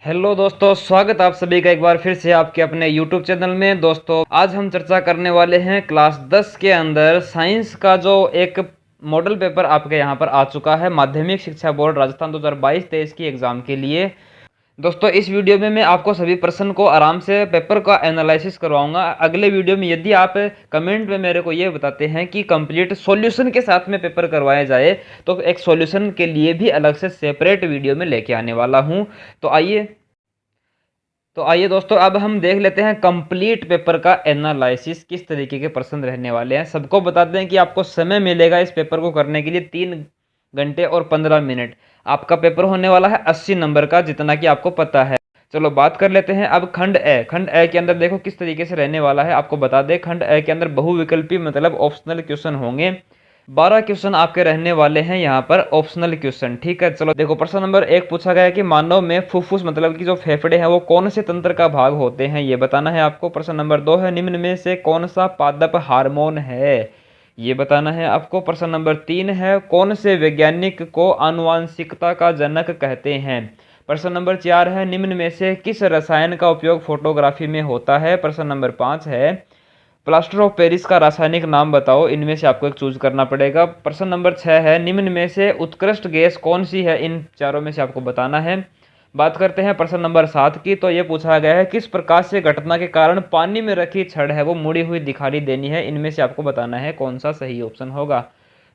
Hello दोस्तों, स्वागत आप सभी का एक बार फिर से आपके अपने YouTube चैनल में। दोस्तों, आज हम चर्चा करने वाले हैं क्लास 10 के अंदर साइंस का जो एक मॉडल पेपर आपके यहाँ पर आ चुका है माध्यमिक शिक्षा बोर्ड राजस्थान 2022-23 की एग्ज़ाम के लिए। दोस्तों, इस वीडियो में मैं आपको सभी प्रश्न को आराम से पेपर का एनालिसिस करवाऊंगा। अगले वीडियो में यदि आप कमेंट में मेरे को ये बताते हैं कि कंप्लीट सॉल्यूशन के साथ में पेपर करवाया जाए तो एक सॉल्यूशन के लिए भी अलग से सेपरेट वीडियो में लेके आने वाला हूं। तो आइए दोस्तों, अब हम देख लेते हैं कंप्लीट पेपर का एनालिसिस किस तरीके के प्रश्न रहने वाले हैं। सबको बता दें कि आपको समय मिलेगा इस पेपर को करने के लिए 3 घंटे और 15 मिनट। आपका पेपर होने वाला है 80 नंबर का, जितना कि आपको पता है। चलो बात कर लेते हैं अब खंड ए के अंदर देखो किस तरीके से रहने वाला है। आपको बता दें, खंड ए के अंदर बहुविकल्पी मतलब ऑप्शनल क्वेश्चन होंगे। 12 क्वेश्चन आपके रहने वाले हैं यहाँ पर ऑप्शनल क्वेश्चन। ठीक है, चलो देखो, प्रश्न नंबर 1 पूछा गया है कि मानव में फुफ्फुस मतलब कि जो फेफड़े हैं वो कौन से तंत्र का भाग होते हैं, ये बताना है आपको। प्रश्न नंबर 2 है निम्न में से कौन सा पादप हार्मोन है, ये बताना है आपको। प्रश्न नंबर 3 है कौन से वैज्ञानिक को आनुवांशिकता का जनक कहते हैं। प्रश्न नंबर 4 है निम्न में से किस रसायन का उपयोग फोटोग्राफी में होता है। प्रश्न नंबर 5 है प्लास्टर ऑफ पेरिस का रासायनिक नाम बताओ। इनमें से आपको एक चूज करना पड़ेगा। प्रश्न नंबर 6 है निम्न में से उत्कृष्ट गैस कौन सी है, इन चारों में से आपको बताना है। बात करते हैं प्रश्न नंबर 7 की। तो ये पूछा गया है किस प्रकार से घटना के कारण पानी में रखी छड़ है वो मुड़ी हुई दिखाई देनी है। इनमें से आपको बताना है कौन सा सही ऑप्शन होगा।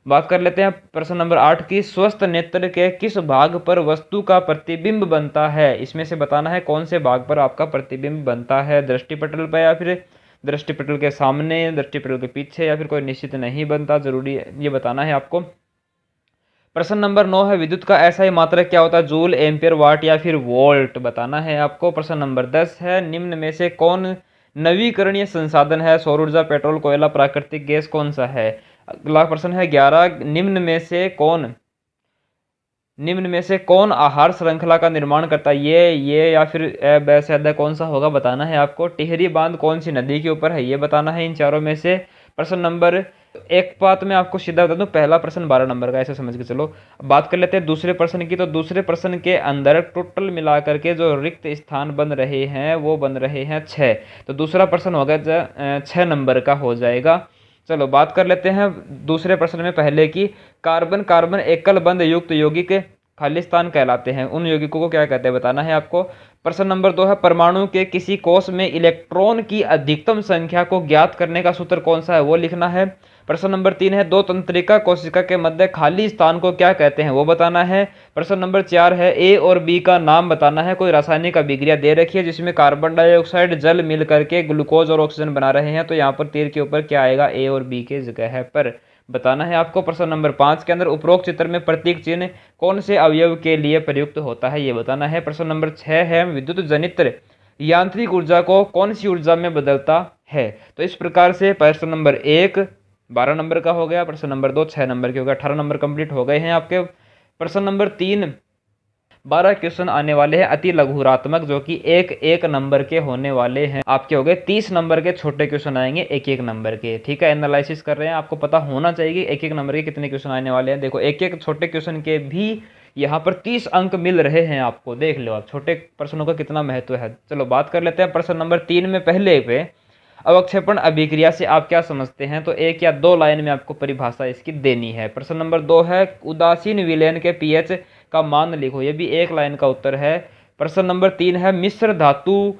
बात कर लेते हैं प्रश्न नंबर 8 की। स्वस्थ नेत्र के किस भाग पर वस्तु का प्रतिबिंब बनता है, इसमें से बताना है कौन से भाग पर आपका प्रतिबिंब बनता है। दृष्टिपटल पर या फिर दृष्टिपटल के सामने, दृष्टिपटल के पीछे, या फिर कोई निश्चित नहीं बनता, जरूरी है ये बताना है आपको। प्रश्न नंबर 9 है विद्युत का ऐसा ही मात्रक क्या होता है, जूल, एम्पियर, वाट या फिर वोल्ट, बताना है आपको। प्रश्न नंबर 10 है निम्न में से कौन नवीकरणीय संसाधन है, सौर ऊर्जा, पेट्रोल, कोयला, प्राकृतिक गैस, कौन सा है। अगला प्रश्न है 11 निम्न में से कौन आहार श्रृंखला का निर्माण करता है, ये या फिर वैसे कौन सा होगा, बताना है आपको। टिहरी बांध कौन सी नदी के ऊपर है, ये बताना है इन चारों में से। प्रश्न नंबर एक बात मैं आपको सीधा बता दूं, पहला प्रश्न 12 नंबर का, ऐसे समझ के चलो। अब बात कर लेते हैं दूसरे प्रश्न की। तो दूसरे प्रश्न के अंदर टोटल मिलाकर के जो रिक्त स्थान बन रहे हैं वो बन रहे हैं 6। तो दूसरा प्रश्न होगा 6 नंबर का हो जाएगा। चलो बात कर लेते हैं दूसरे प्रश्न में पहले की। कार्बन कार्बन एकल बंध युक्त यौगिक खालिस्तान कहलाते हैं, उन यौगिकों को क्या कहते हैं, बताना है आपको। प्रश्न नंबर 2 है परमाणु के किसी कोष में इलेक्ट्रॉन की अधिकतम संख्या को ज्ञात करने का सूत्र कौन सा है, वो लिखना है। प्रश्न नंबर 3 है दो तंत्रिका कोशिका के मध्य खाली स्थान को क्या कहते हैं, वो बताना है। प्रश्न नंबर 4 है ए और बी का नाम बताना है। कोई रासायनिक अभिक्रिया दे रखी है जिसमें कार्बन डाइऑक्साइड जल मिल करके ग्लूकोज और ऑक्सीजन बना रहे हैं, तो यहाँ पर तीर के ऊपर क्या आएगा, ए और बी के जगह पर, बताना है आपको। प्रश्न नंबर 5 के अंदर उपरोक्त चित्र में प्रतीक चिन्ह कौन से अवयव के लिए प्रयुक्त होता है, ये बताना है। प्रश्न नंबर 6 है विद्युत जनित यांत्रिक ऊर्जा को कौन सी ऊर्जा में बदलता है। तो इस प्रकार से प्रश्न नंबर 1 12 नंबर का हो गया, प्रश्न नंबर 2 6 नंबर के हो गया, 18 नंबर कंप्लीट हो गए हैं आपके। प्रश्न नंबर 3 12 क्वेश्चन आने वाले हैं अति लघुरात्मक, जो कि एक नंबर के होने वाले हैं आपके। हो गए 30 नंबर के छोटे क्वेश्चन आएंगे एक नंबर के। ठीक है, एनालिसिस कर रहे हैं, आपको पता होना चाहिए एक नंबर के कितने क्वेश्चन आने वाले हैं। देखो एक छोटे क्वेश्चन के भी यहाँ पर 30 अंक मिल रहे हैं आपको, देख लो आप छोटे प्रश्नों का कितना महत्व है। चलो बात कर लेते हैं प्रश्न नंबर 3 में पहले पे। अवक्षेपण अभिक्रिया से आप क्या समझते हैं, तो 1 या 2 लाइन में आपको परिभाषा इसकी देनी है। प्रश्न नंबर 2 है उदासीन विलयन के पीएच का मान लिखो, ये भी 1 लाइन का उत्तर है। प्रश्न नंबर 3 है मिश्र धातु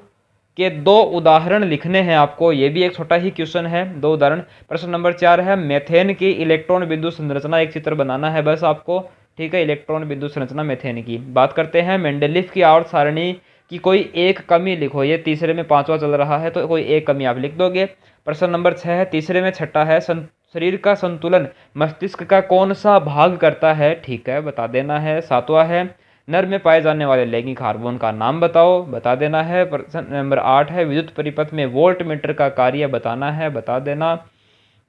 के 2 उदाहरण लिखने हैं आपको, ये भी एक छोटा ही क्वेश्चन है, 2 उदाहरण। प्रश्न नंबर 4 है मेथेन की इलेक्ट्रॉन बिंदु संरचना, एक चित्र बनाना है बस आपको। ठीक है, इलेक्ट्रॉन बिंदु संरचना मेथेन की। बात करते हैं मेंडलीफ की आवर्त सारणी कि कोई एक कमी लिखो, ये तीसरे में 5वां चल रहा है तो कोई एक कमी आप लिख दोगे। प्रश्न नंबर 6 है तीसरे में छठा है शरीर का संतुलन मस्तिष्क का कौन सा भाग करता है, ठीक है बता देना है। 7वां है नर में पाए जाने वाले लैंगिक हार्मोन का नाम बताओ, बता देना है। प्रश्न नंबर 8 है विद्युत परिपथ में वोल्ट मीटर का कार्य बताना है, बता देना।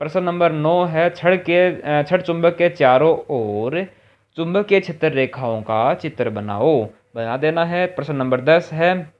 प्रश्न नंबर 9 है छड़ चुंबक के चारों ओर चुंबकीय क्षेत्र रेखाओं का चित्र बनाओ, बना देना है। प्रश्न नंबर 10 है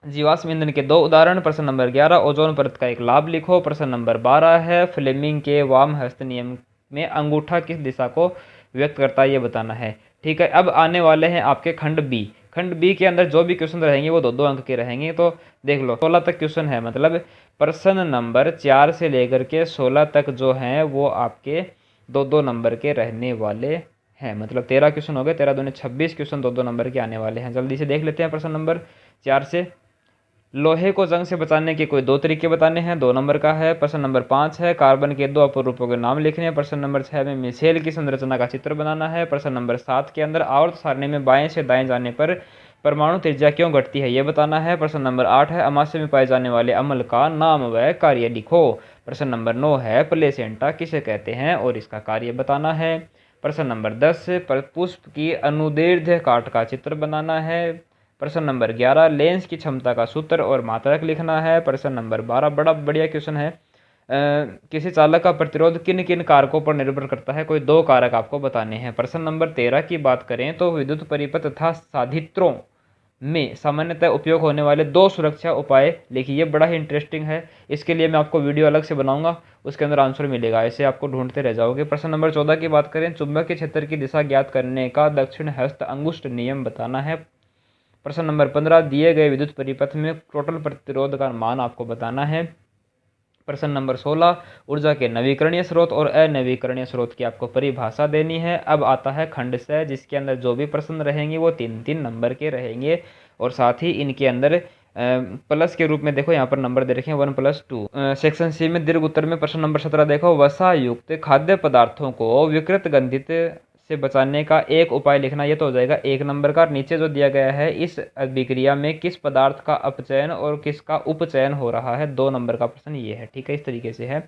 जीवाश्म ईंधन के 2 उदाहरण। प्रश्न नंबर 11 ओजोन परत का एक लाभ लिखो। प्रश्न नंबर 12 है फ्लेमिंग के वाम हस्त नियम में अंगूठा किस दिशा को व्यक्त करता है, ये बताना है। ठीक है, अब आने वाले हैं आपके खंड बी। खंड बी के अंदर जो भी क्वेश्चन रहेंगे वो 2-2 अंक के रहेंगे। तो देख लो 16 तक क्वेश्चन है, मतलब प्रश्न नंबर 4 से लेकर के 16 तक जो हैं वो आपके 2-2 नंबर के रहने वाले हैं। मतलब 13 क्वेश्चन हो गए, 13 दूनी 26 क्वेश्चन 2-2 नंबर के आने वाले हैं। जल्दी से देख लेते हैं प्रश्न नंबर 4 से। लोहे को जंग से बचाने के कोई 2 तरीके बताने हैं, 2 नंबर का है। प्रश्न नंबर 5 है कार्बन के 2 अपरूपों के नाम लिखने हैं। प्रश्न नंबर 6 में मिसेल की संरचना का चित्र बनाना है। प्रश्न नंबर 7 के अंदर आवर्त सारणी में बाएं से दाएं जाने पर परमाणु त्रिज्या क्यों घटती है ये बताना है। प्रश्न नंबर 8 है अमाशय में पाए जाने वाले अम्ल का नाम व कार्य लिखो। प्रश्न नंबर 9 है प्लेसेंटा किसे कहते हैं और इसका कार्य बताना है। प्रश्न नंबर 10 पुष्प की अनुदैर्ध्य काट का चित्र बनाना है। प्रश्न नंबर 11 लेंस की क्षमता का सूत्र और मात्रक लिखना है। प्रश्न नंबर 12 बड़ा बढ़िया क्वेश्चन है, किसी चालक का प्रतिरोध किन किन कारकों पर निर्भर करता है, कोई 2 कारक आपको बताने हैं। प्रश्न नंबर 13 की बात करें तो विद्युत परिपथ तथा साधित्रों में सामान्यतः उपयोग होने वाले 2 सुरक्षा उपाय लिखिए। ये बड़ा ही इंटरेस्टिंग है, इसके लिए मैं आपको वीडियो अलग से बनाऊंगा, उसके अंदर आंसर मिलेगा, ऐसे आपको ढूंढते रह जाओगे। प्रश्न नंबर 14 की बात करें चुंबकीय क्षेत्र की दिशा ज्ञात करने का दक्षिण हस्त अंगुष्ठ नियम बताना है। प्रश्न नंबर 15 दिए गए विद्युत परिपथ में टोटल प्रतिरोध का मान आपको बताना है। प्रश्न नंबर 16 ऊर्जा के नवीकरणीय स्रोत और अनवीकरणीय स्रोत की आपको परिभाषा देनी है। अब आता है खंड से, जिसके अंदर जो भी प्रश्न रहेंगे वो 3-3 नंबर के रहेंगे और साथ ही इनके अंदर प्लस के रूप में देखो यहाँ पर नंबर दे रखे हैं 1+2। सेक्शन सी में दीर्घ उत्तर में प्रश्न नंबर 17 देखो वसा युक्त खाद्य पदार्थों को विकृत गंधित से बचाने का एक उपाय लिखना, ये तो हो जाएगा 1 नंबर का। नीचे जो दिया गया है इस अभिक्रिया में किस पदार्थ का अपचयन और किसका उपचयन हो रहा है, 2 नंबर का प्रश्न ये है। ठीक है, इस तरीके से है।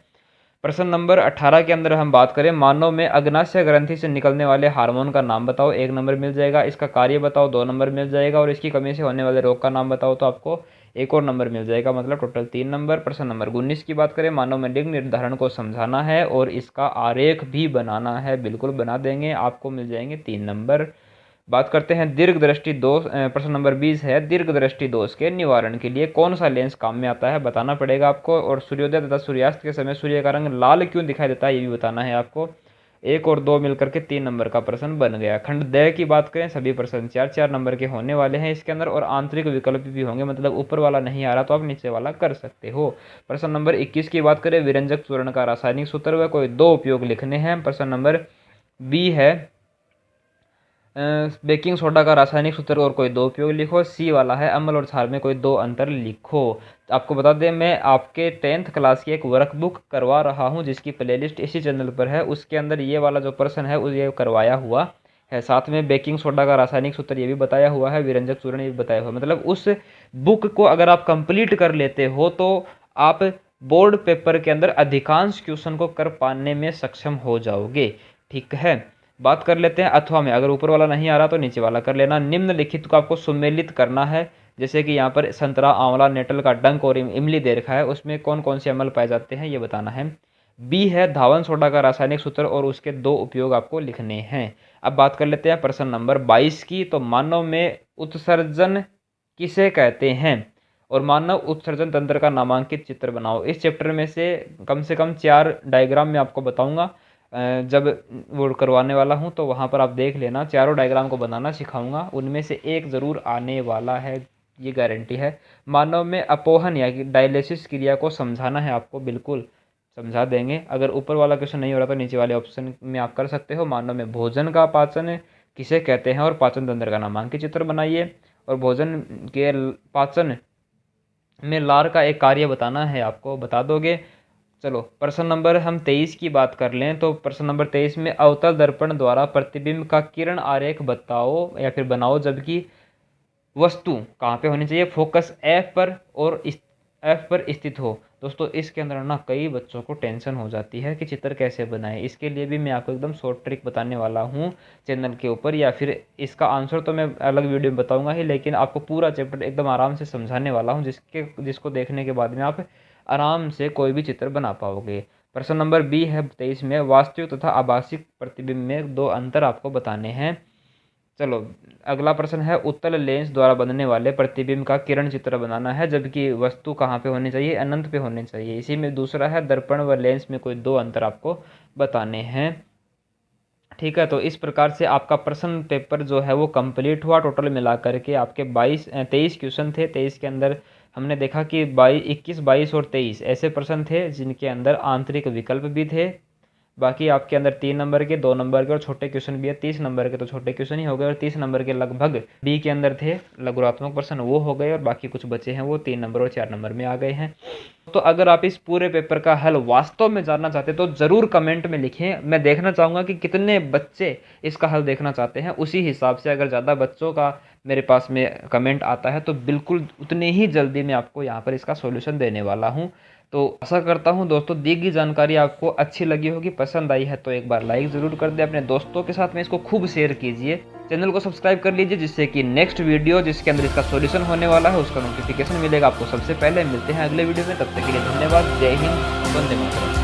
प्रश्न नंबर 18 के अंदर हम बात करें मानव में अग्नाशय ग्रंथि से निकलने वाले हार्मोन का नाम बताओ, 1 नंबर मिल जाएगा। इसका कार्य बताओ, 2 नंबर मिल जाएगा। और इसकी कमी से होने वाले रोग का नाम बताओ तो आपको 1 और नंबर मिल जाएगा, मतलब टोटल 3 नंबर। प्रश्न नंबर 19 की बात करें मानव में लिंग निर्धारण को समझाना है और इसका आरेख भी बनाना है, बिल्कुल बना देंगे, आपको मिल जाएंगे 3 नंबर। बात करते हैं दीर्घ दृष्टि दोष, प्रश्न नंबर 20 है दीर्घ दृष्टि दोष के निवारण के लिए कौन सा लेंस काम में आता है, बताना पड़ेगा आपको। और सूर्योदय तथा सूर्यास्त के समय सूर्य का रंग लाल क्यों दिखाई देता है ये भी बताना है आपको। 1 और 2 मिलकर के 3 नंबर का प्रश्न बन गया। खंड द की बात करें सभी प्रश्न 4-4 नंबर के होने वाले हैं इसके अंदर और आंतरिक विकल्प भी होंगे, मतलब ऊपर वाला नहीं आ रहा तो आप नीचे वाला कर सकते हो। प्रश्न नंबर 21 की बात करें विरंजक चूर्ण का रासायनिक सूत्र व कोई 2 उपयोग लिखने हैं। प्रश्न नंबर बी है बेकिंग सोडा का रासायनिक सूत्र और कोई 2 उपयोग लिखो। सी वाला है अम्ल और क्षार में कोई 2 अंतर लिखो। आपको बता दें मैं आपके 10th क्लास की एक वर्कबुक करवा रहा हूं जिसकी प्लेलिस्ट इसी चैनल पर है, उसके अंदर ये वाला जो प्रश्न है ये करवाया हुआ है। साथ में बेकिंग सोडा का रासायनिक सूत्र ये भी बताया हुआ है, विरंजक चूर्ण ये भी बताया हुआ है। मतलब उस बुक को अगर आप कंप्लीट कर लेते हो तो आप बोर्ड पेपर के अंदर अधिकांश क्वेश्चन को कर पाने में सक्षम हो जाओगे। ठीक है, बात कर लेते हैं अथवा में, अगर ऊपर वाला नहीं आ रहा तो नीचे वाला कर लेना। निम्नलिखित को आपको सुमेलित करना है, जैसे कि यहाँ पर संतरा आंवला नेटल का डंक और इमली दे रखा है, उसमें कौन कौन से अम्ल पाए जाते हैं ये बताना है। बी है धावन सोडा का रासायनिक सूत्र और उसके 2 उपयोग आपको लिखने हैं। अब बात कर लेते हैं प्रश्न नंबर 22 की। तो मानव में उत्सर्जन किसे कहते हैं और मानव उत्सर्जन तंत्र का नामांकित चित्र बनाओ। इस चैप्टर में से कम 4 डायग्राम मैं आपको बताऊंगा जब वो करवाने वाला हूं, तो वहां पर आप देख लेना, चारों डायग्राम को बनाना सिखाऊंगा, उनमें से एक ज़रूर आने वाला है, ये गारंटी है। मानव में अपोहन या डायलिसिस क्रिया को समझाना है आपको, बिल्कुल समझा देंगे। अगर ऊपर वाला क्वेश्चन नहीं हो रहा तो नीचे वाले ऑप्शन में आप कर सकते हो। मानव में भोजन का पाचन किसे कहते हैं और पाचन तंत्र का नामांकित चित्र बनाइए। और भोजन के पाचन में लार का एक कार्य बताना है, आपको बता दोगे। चलो प्रश्न नंबर हम 23 की बात कर लें। तो प्रश्न नंबर 23 में अवतल दर्पण द्वारा प्रतिबिंब का किरण आरेख बताओ या फिर बनाओ, जबकि वस्तु कहाँ पे होनी चाहिए, फोकस एफ पर और एफ पर स्थित हो। दोस्तों इसके अंदर ना कई बच्चों को टेंशन हो जाती है कि चित्र कैसे बनाएं, इसके लिए भी मैं आपको एकदम शॉर्ट ट्रिक बताने वाला हूँ चैनल के ऊपर, या फिर इसका आंसर तो मैं अलग वीडियो में बताऊंगा ही, लेकिन आपको पूरा चैप्टर एकदम आराम से समझाने वाला हूँ जिसको देखने के बाद में आप आराम से कोई भी चित्र बना पाओगे। प्रश्न नंबर बी है 23 में वास्तविक तथा आभासिक प्रतिबिंब में 2 अंतर आपको बताने हैं। चलो अगला प्रश्न है उत्तल लेंस द्वारा बनने वाले प्रतिबिंब का किरण चित्र बनाना है, जबकि वस्तु कहाँ पे होनी चाहिए, अनंत पे होनी चाहिए। इसी में दूसरा है दर्पण व लेंस में कोई 2 अंतर आपको बताने हैं। ठीक है, तो इस प्रकार से आपका प्रश्न पेपर जो है वो कंप्लीट हुआ। टोटल मिला करके आपके 23 क्वेश्चन थे। 23 के अंदर हमने देखा कि 21, 22 और 23 ऐसे प्रश्न थे जिनके अंदर आंतरिक विकल्प भी थे। बाकी आपके अंदर 3 नंबर के, 2 नंबर के और छोटे क्वेश्चन भी है। 30 नंबर के तो छोटे क्वेश्चन ही हो गए और 30 नंबर के लगभग बी के अंदर थे लघुरात्मक प्रश्न, वो हो गए और बाकी कुछ बचे हैं वो 3 नंबर और 4 नंबर में आ गए हैं। तो अगर आप इस पूरे पेपर का हल वास्तव में जानना चाहते हैं तो ज़रूर कमेंट में लिखें। मैं देखना चाहूँगा कि कितने बच्चे इसका हल देखना चाहते हैं। उसी हिसाब से अगर ज़्यादा बच्चों का मेरे पास में कमेंट आता है तो बिल्कुल उतने ही जल्दी मैं आपको यहाँ पर इसका सॉल्यूशन देने वाला हूँ। तो आशा करता हूँ दोस्तों दी गई जानकारी आपको अच्छी लगी होगी, पसंद आई है तो एक बार लाइक ज़रूर कर दें। अपने दोस्तों के साथ में इसको खूब शेयर कीजिए। चैनल को सब्सक्राइब कर लीजिए जिससे कि नेक्स्ट वीडियो जिसके अंदर इसका सॉल्यूशन होने वाला है उसका नोटिफिकेशन मिलेगा आपको सबसे पहले। मिलते हैं अगले वीडियो में, तब तक के लिए धन्यवाद। जय हिंद, वंदे मातरम।